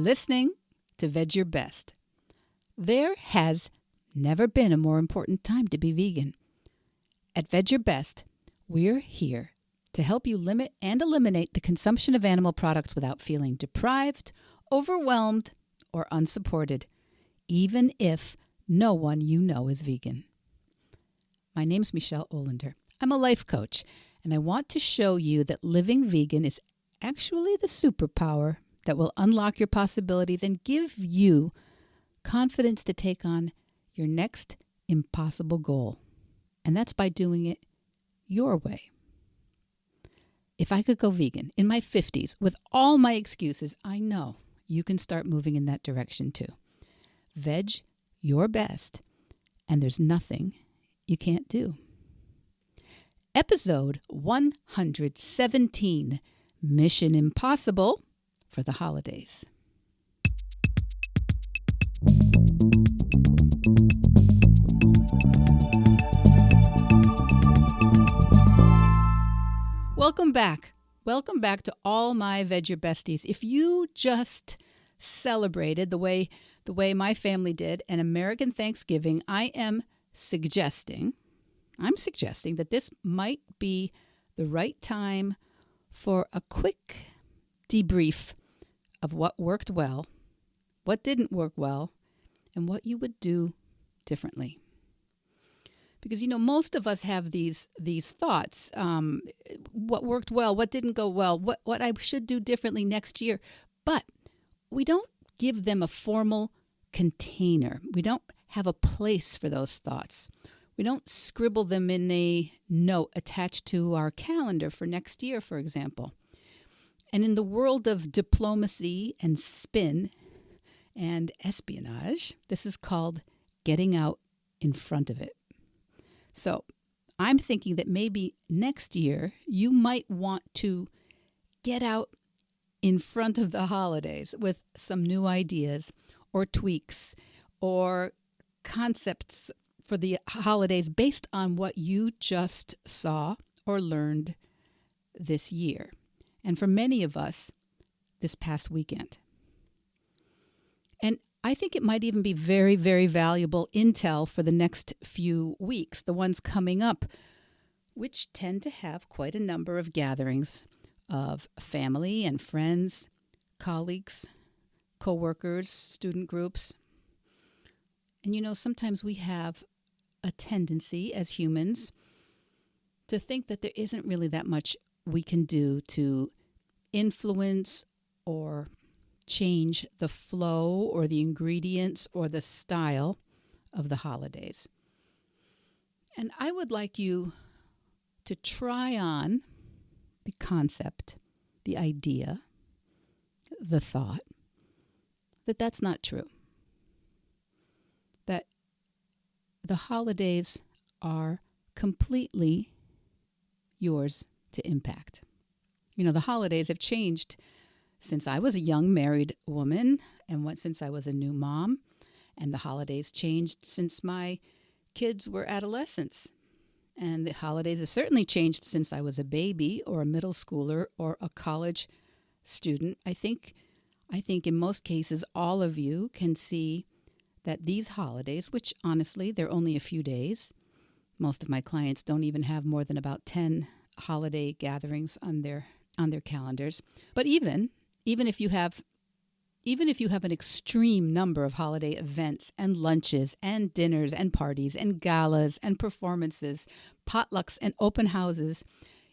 listening to Veg Your Best. There has never been a more important time to be vegan. At Veg Your Best, we're here to help you limit and eliminate the consumption of animal products without feeling deprived, overwhelmed, or unsupported, even if no one you know is vegan. My name's Michelle Olander. I'm a life coach, and I want to show you that living vegan is actually the superpower that will unlock your possibilities and give you confidence to take on your next impossible goal. And that's by doing it your way. If I could go vegan in my 50s with all my excuses, I know you can start moving in that direction too. Veg your best, and there's nothing you can't do. Episode 117, Mission Impossible for the Holidays. Welcome back. Welcome back to all my Veg Your Besties. If you just celebrated the way my family did an American Thanksgiving, I'm suggesting that this might be the right time for a quick debrief of what worked well, what didn't work well, and what you would do differently. Because, most of us have these thoughts, what worked well, what didn't go well, what I should do differently next year. But we don't give them a formal container. We don't have a place for those thoughts. We don't scribble them in a note attached to our calendar for next year, for example. And in the world of diplomacy and spin and espionage, this is called getting out in front of it. So I'm thinking that maybe next year you might want to get out in front of the holidays with some new ideas or tweaks or concepts for the holidays based on what you just saw or learned this year. And for many of us, this past weekend. And I think it might even be very, very valuable intel for the next few weeks, the ones coming up, which tend to have quite a number of gatherings of family and friends, colleagues, coworkers, student groups. And sometimes we have a tendency as humans to think that there isn't really that much we can do to influence or change the flow or the ingredients or the style of the holidays. And I would like you to try on the concept, the idea, the thought that that's not true. That the holidays are completely yours to impact. The holidays have changed since I was a young married woman and since I was a new mom. And the holidays changed since my kids were adolescents. And the holidays have certainly changed since I was a baby or a middle schooler or a college student. I think in most cases, all of you can see that these holidays, which honestly, they're only a few days. Most of my clients don't even have more than about 10 holiday gatherings on their calendars. But even if you have an extreme number of holiday events and lunches and dinners and parties and galas and performances, potlucks and open houses,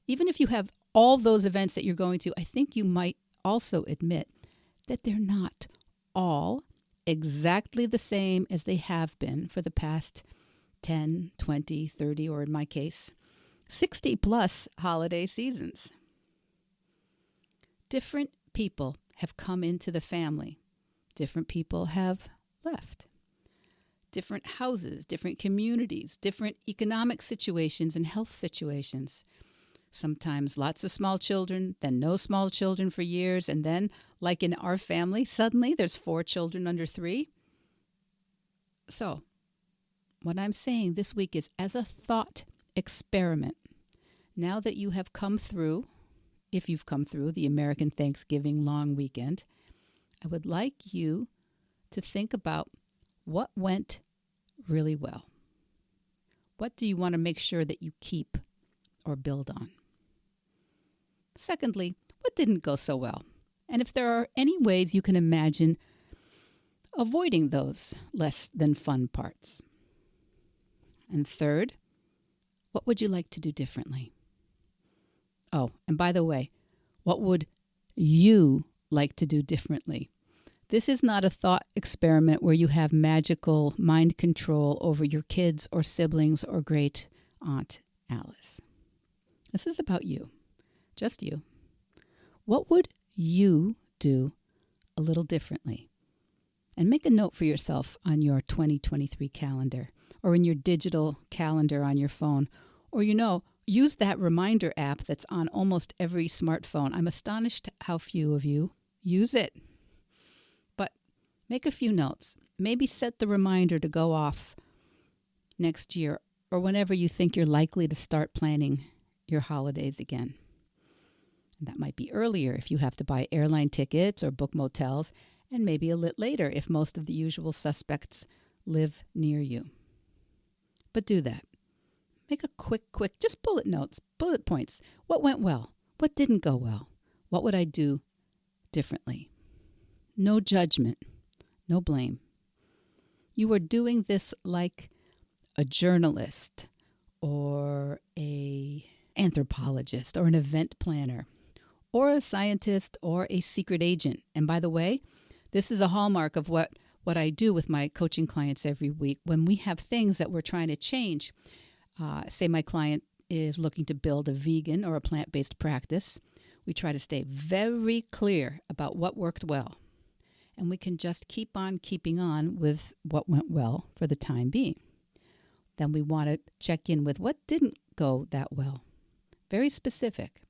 even if you have all those events that you're going to, I think you might also admit that they're not all exactly the same as they have been for the past 10, 20, 30, or in my case, 60 plus holiday seasons. Different people have come into the family. Different people have left. Different houses, different communities, different economic situations and health situations. Sometimes lots of small children, then no small children for years, and then, like in our family, suddenly there's 4 children under 3. So, what I'm saying this week is, as a thought experiment, now that you have come through, if you've come through the American Thanksgiving long weekend, I would like you to think about what went really well. What do you want to make sure that you keep or build on? Secondly, what didn't go so well? And if there are any ways you can imagine avoiding those less than fun parts. And third, what would you like to do differently? Oh, and by the way, what would you like to do differently? This is not a thought experiment where you have magical mind control over your kids or siblings or great Aunt Alice. This is about you, just you. What would you do a little differently? And make a note for yourself on your 2023 calendar or in your digital calendar on your phone. Or, use that reminder app that's on almost every smartphone. I'm astonished how few of you use it. But make a few notes. Maybe set the reminder to go off next year or whenever you think you're likely to start planning your holidays again. And that might be earlier if you have to buy airline tickets or book motels, and maybe a little later if most of the usual suspects live near you. But do that. Make a quick, just bullet notes, bullet points. What went well? What didn't go well? What would I do differently? No judgment, no blame. You are doing this like a journalist or an anthropologist or an event planner or a scientist or a secret agent. And by the way, this is a hallmark of what I do with my coaching clients every week. When we have things that we're trying to change, say my client is looking to build a vegan or a plant-based practice, we try to stay very clear about what worked well. And we can just keep on keeping on with what went well for the time being. Then we want to check in with what didn't go that well. Very specific.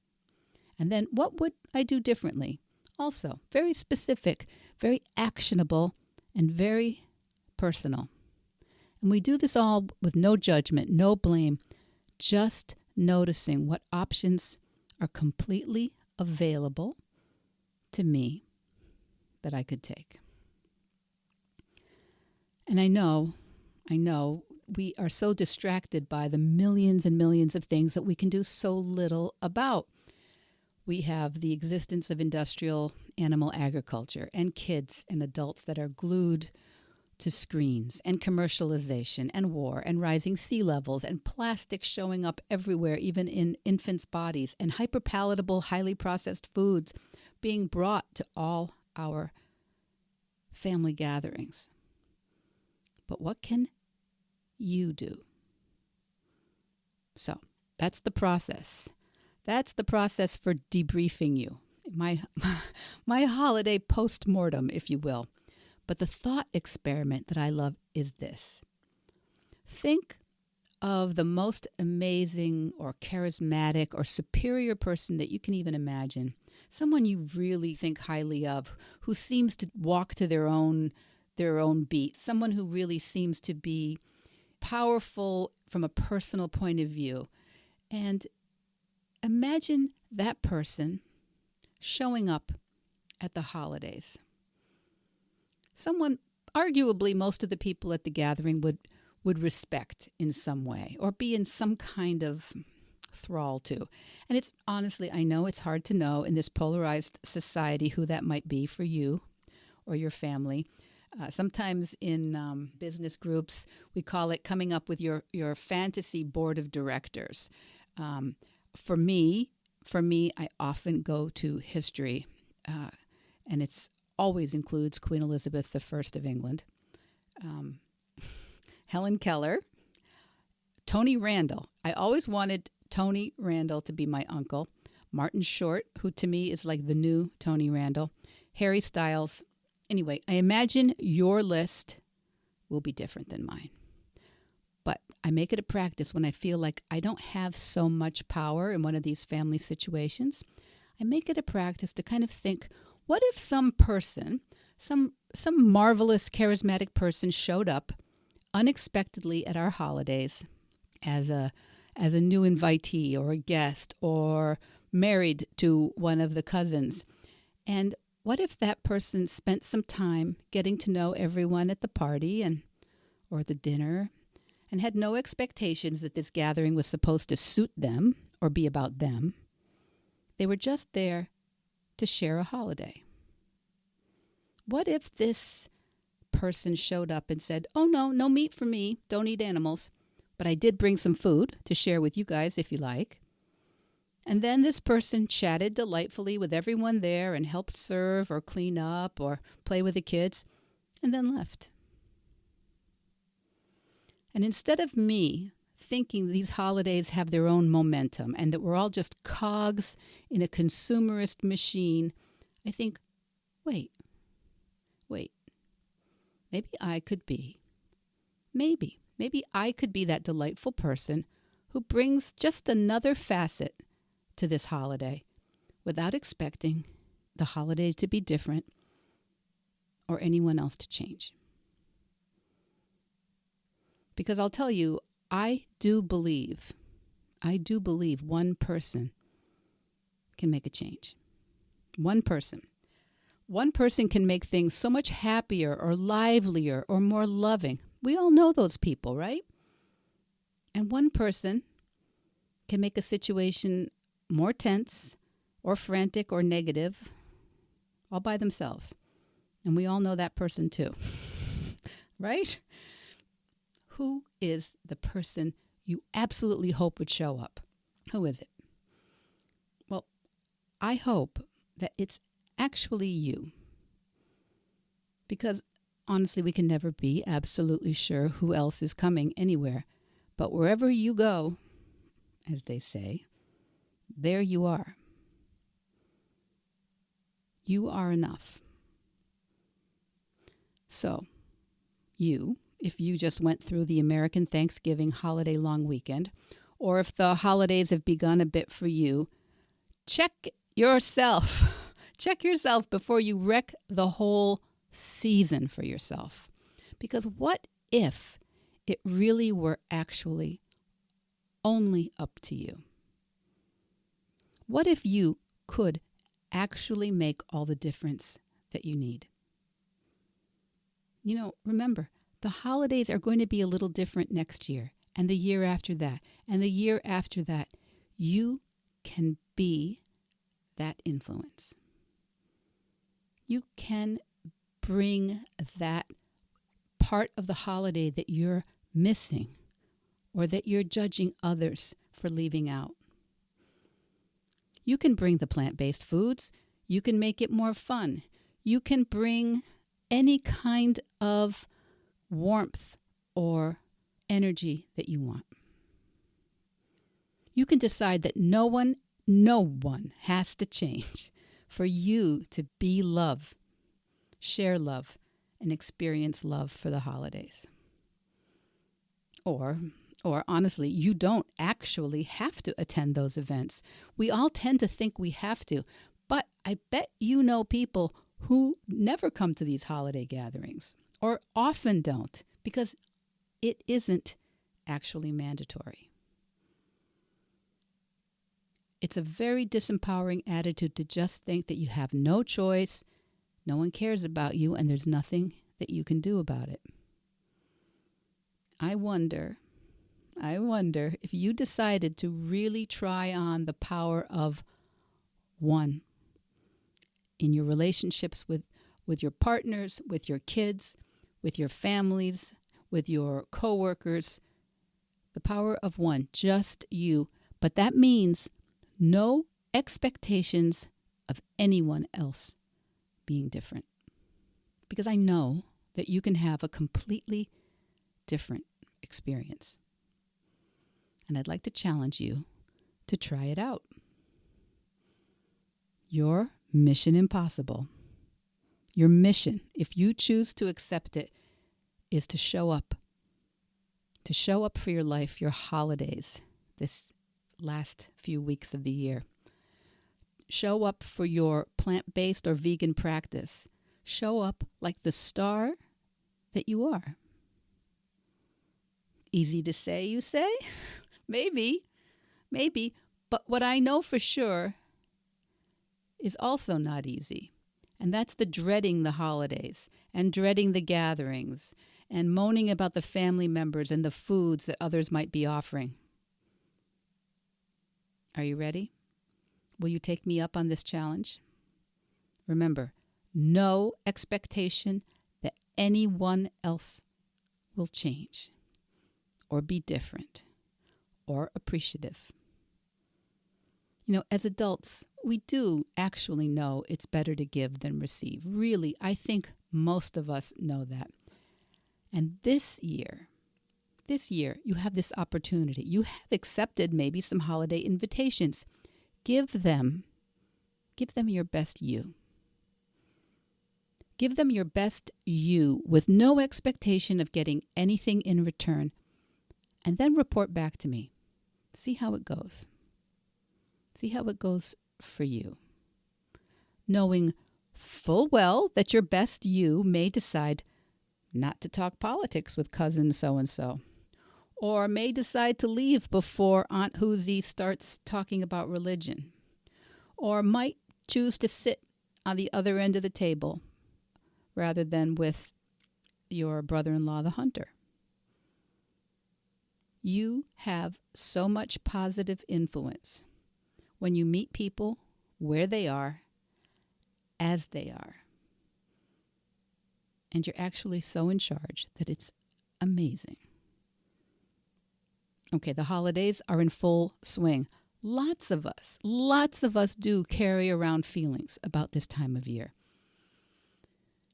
And then what would I do differently? Also, very specific, very actionable, and very personal. And we do this all with no judgment, no blame, just noticing what options are completely available to me that I could take. And I know we are so distracted by the millions and millions of things that we can do so little about. We have the existence of industrial animal agriculture and kids and adults that are glued to screens and commercialization and war and rising sea levels and plastic showing up everywhere, even in infants' bodies, and hyperpalatable, highly processed foods being brought to all our family gatherings. But what can you do? So that's the process. That's the process for debriefing you. My holiday post-mortem, if you will. But the thought experiment that I love is this. Think of the most amazing or charismatic or superior person that you can even imagine. Someone you really think highly of, who seems to walk to their own beat. Someone who really seems to be powerful from a personal point of view. And imagine that person showing up at the holidays. Someone, arguably most of the people at the gathering would respect in some way or be in some kind of thrall to. And it's honestly, I know it's hard to know in this polarized society who that might be for you or your family. Sometimes in business groups, we call it coming up with your fantasy board of directors. For me, I often go to history, and it's always includes Queen Elizabeth I of England, Helen Keller, Tony Randall. I always wanted Tony Randall to be my uncle. Martin Short, who to me is like the new Tony Randall. Harry Styles. Anyway, I imagine your list will be different than mine. But I make it a practice when I feel like I don't have so much power in one of these family situations. I make it a practice to kind of think, what if some person, some marvelous, charismatic person showed up unexpectedly at our holidays as a new invitee or a guest or married to one of the cousins? And what if that person spent some time getting to know everyone at the party or the dinner and had no expectations that this gathering was supposed to suit them or be about them? They were just there to share a holiday. What if this person showed up and said, "Oh, no meat for me. Don't eat animals. But I did bring some food to share with you guys if you like." And then this person chatted delightfully with everyone there and helped serve or clean up or play with the kids and then left. And instead of me thinking these holidays have their own momentum and that we're all just cogs in a consumerist machine, I think, wait, maybe I could be that delightful person who brings just another facet to this holiday without expecting the holiday to be different or anyone else to change. Because I'll tell you, I do believe one person can make a change. One person. One person can make things so much happier or livelier or more loving. We all know those people, right? And one person can make a situation more tense or frantic or negative all by themselves. And we all know that person too, right? Who is the person you absolutely hope would show up? Who is it? Well, I hope that it's actually you. Because honestly, we can never be absolutely sure who else is coming anywhere. But wherever you go, as they say, there you are. You are enough. So, if you just went through the American Thanksgiving holiday long weekend, or if the holidays have begun a bit for you, check yourself. Check yourself before you wreck the whole season for yourself. Because what if it really were actually only up to you? What if you could actually make all the difference that you need? Remember, the holidays are going to be a little different next year, and the year after that, and the year after that. You can be that influence. You can bring that part of the holiday that you're missing or that you're judging others for leaving out. You can bring the plant-based foods. You can make it more fun. You can bring any kind of warmth or energy that you want. You can decide that no one has to change for you to be love, share love, and experience love for the holidays. Or honestly, you don't actually have to attend those events. We all tend to think we have to, but I bet you know people who never come to these holiday gatherings or often don't because it isn't actually mandatory. It's a very disempowering attitude to just think that you have no choice, no one cares about you, and there's nothing that you can do about it. I wonder if you decided to really try on the power of one in your relationships with your partners, with your kids, with your families, with your coworkers, the power of one, just you. But that means no expectations of anyone else being different. Because I know that you can have a completely different experience. And I'd like to challenge you to try it out. Your mission impossible. Your mission, if you choose to accept it, is to show up. To show up for your life, your holidays, this last few weeks of the year. Show up for your plant-based or vegan practice. Show up like the star that you are. Easy to say, you say? Maybe. But what I know for sure is also not easy. And that's the dreading the holidays and dreading the gatherings and moaning about the family members and the foods that others might be offering. Are you ready? Will you take me up on this challenge? Remember, no expectation that anyone else will change or be different or appreciative. You know, as adults, we do actually know it's better to give than receive. Really, I think most of us know that. And this year, you have this opportunity. You have accepted maybe some holiday invitations. Give them your best you. Give them your best you with no expectation of getting anything in return. And then report back to me. See how it goes. See how it goes for you. Knowing full well that your best you may decide not to talk politics with cousin so-and-so, or may decide to leave before Aunt Hoosie starts talking about religion, or might choose to sit on the other end of the table rather than with your brother-in-law, the hunter. You have so much positive influence when you meet people where they are, as they are. And you're actually so in charge that it's amazing. Okay, the holidays are in full swing. Lots of us do carry around feelings about this time of year.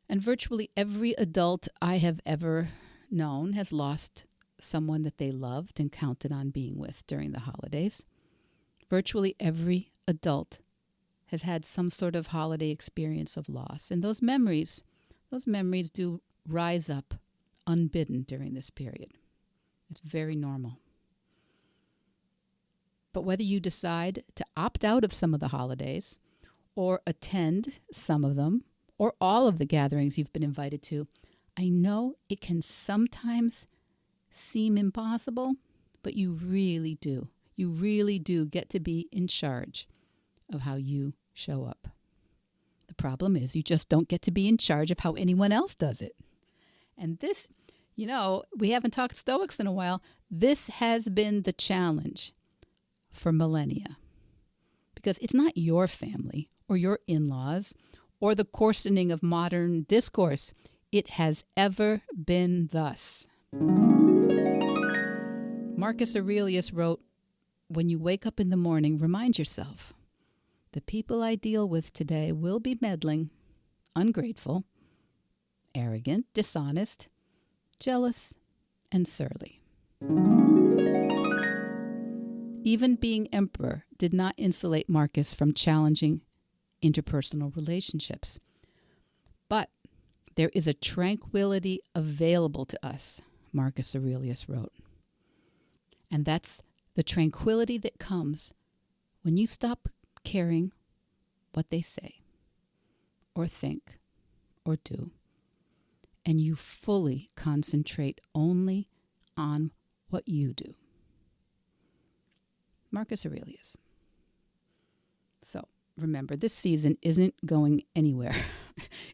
And virtually every adult I have ever known has lost someone that they loved and counted on being with during the holidays. Virtually every adult has had some sort of holiday experience of loss. And those memories do rise up unbidden during this period. It's very normal. But whether you decide to opt out of some of the holidays or attend some of them or all of the gatherings you've been invited to, I know it can sometimes seem impossible, but you really do. You really do get to be in charge of how you show up. The problem is you just don't get to be in charge of how anyone else does it. And this, we haven't talked Stoics in a while. This has been the challenge for millennia. Because it's not your family or your in-laws or the coarsening of modern discourse. It has ever been thus. Marcus Aurelius wrote, "When you wake up in the morning, remind yourself, the people I deal with today will be meddling, ungrateful, arrogant, dishonest, jealous, and surly." Even being emperor did not insulate Marcus from challenging interpersonal relationships. But there is a tranquility available to us, Marcus Aurelius wrote. And that's the tranquility that comes when you stop caring what they say or think or do, and you fully concentrate only on what you do. Marcus Aurelius. So remember, this season isn't going anywhere.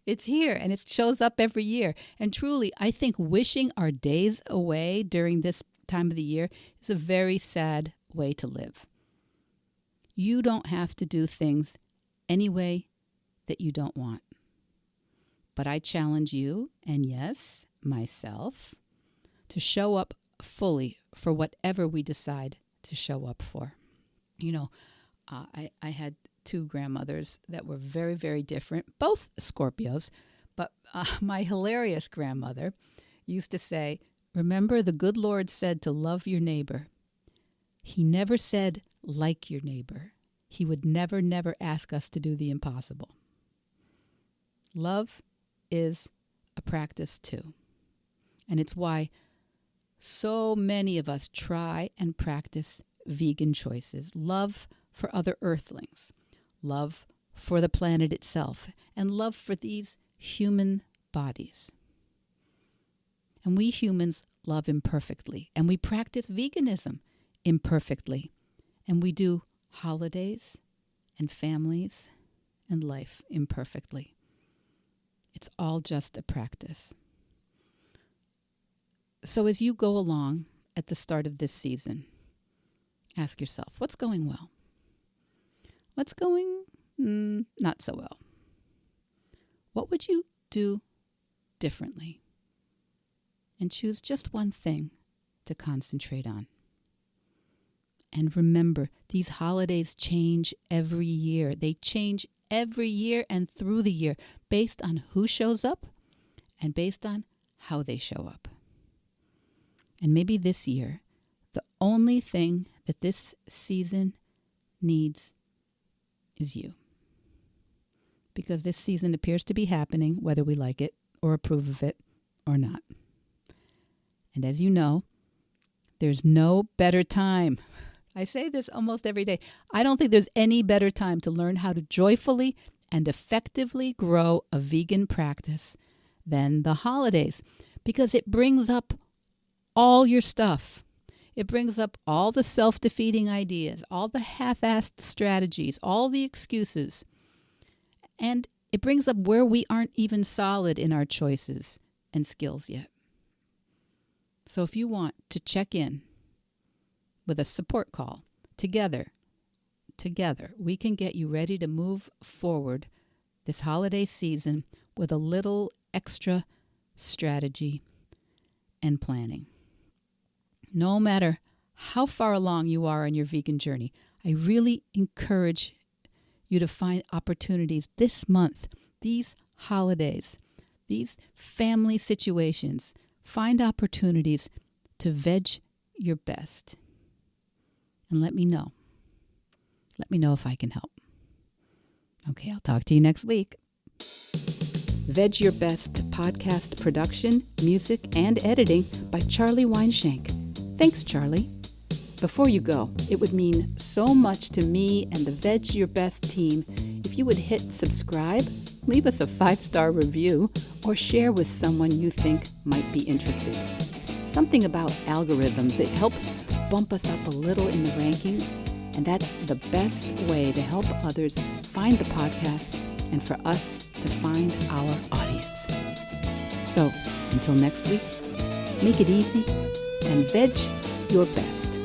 It's here, and it shows up every year. And truly, I think wishing our days away during this time of the year is a very sad way to live. You don't have to do things any way that you don't want. But I challenge you, and yes, myself, to show up fully for whatever we decide to show up for. I had two grandmothers that were very, very different, both Scorpios, but my hilarious grandmother used to say, "Remember, the good Lord said to love your neighbor. He never said like your neighbor. He would never, never ask us to do the impossible." Love is a practice too. And it's why so many of us try and practice vegan choices. Love for other earthlings, love for the planet itself, and love for these human bodies. And we humans love imperfectly, and we practice veganism imperfectly, and we do holidays and families and life imperfectly. It's all just a practice. So as you go along at the start of this season, ask yourself, what's going well? What's going not so well? What would you do differently? And choose just one thing to concentrate on. And remember, these holidays change every year. They change every year and through the year based on who shows up and based on how they show up. And maybe this year, the only thing that this season needs is you. Because this season appears to be happening whether we like it or approve of it or not. And as you know, there's no better time. I say this almost every day. I don't think there's any better time to learn how to joyfully and effectively grow a vegan practice than the holidays, because it brings up all your stuff. It brings up all the self-defeating ideas, all the half-assed strategies, all the excuses. And it brings up where we aren't even solid in our choices and skills yet. So if you want to check in with a support call, together, we can get you ready to move forward this holiday season with a little extra strategy and planning. No matter how far along you are in your vegan journey, I really encourage you to find opportunities this month, these holidays, these family situations. Find opportunities to veg your best. And let me know. Let me know if I can help. Okay, I'll talk to you next week. Veg Your Best podcast production, music, and editing by Charlie Weinshank. Thanks, Charlie. Before you go, it would mean so much to me and the Veg Your Best team if you would hit subscribe, leave us a 5-star review, or share with someone you think might be interested. Something about algorithms, it helps bump us up a little in the rankings, and that's the best way to help others find the podcast and for us to find our audience. So, until next week, make it easy and veg your best.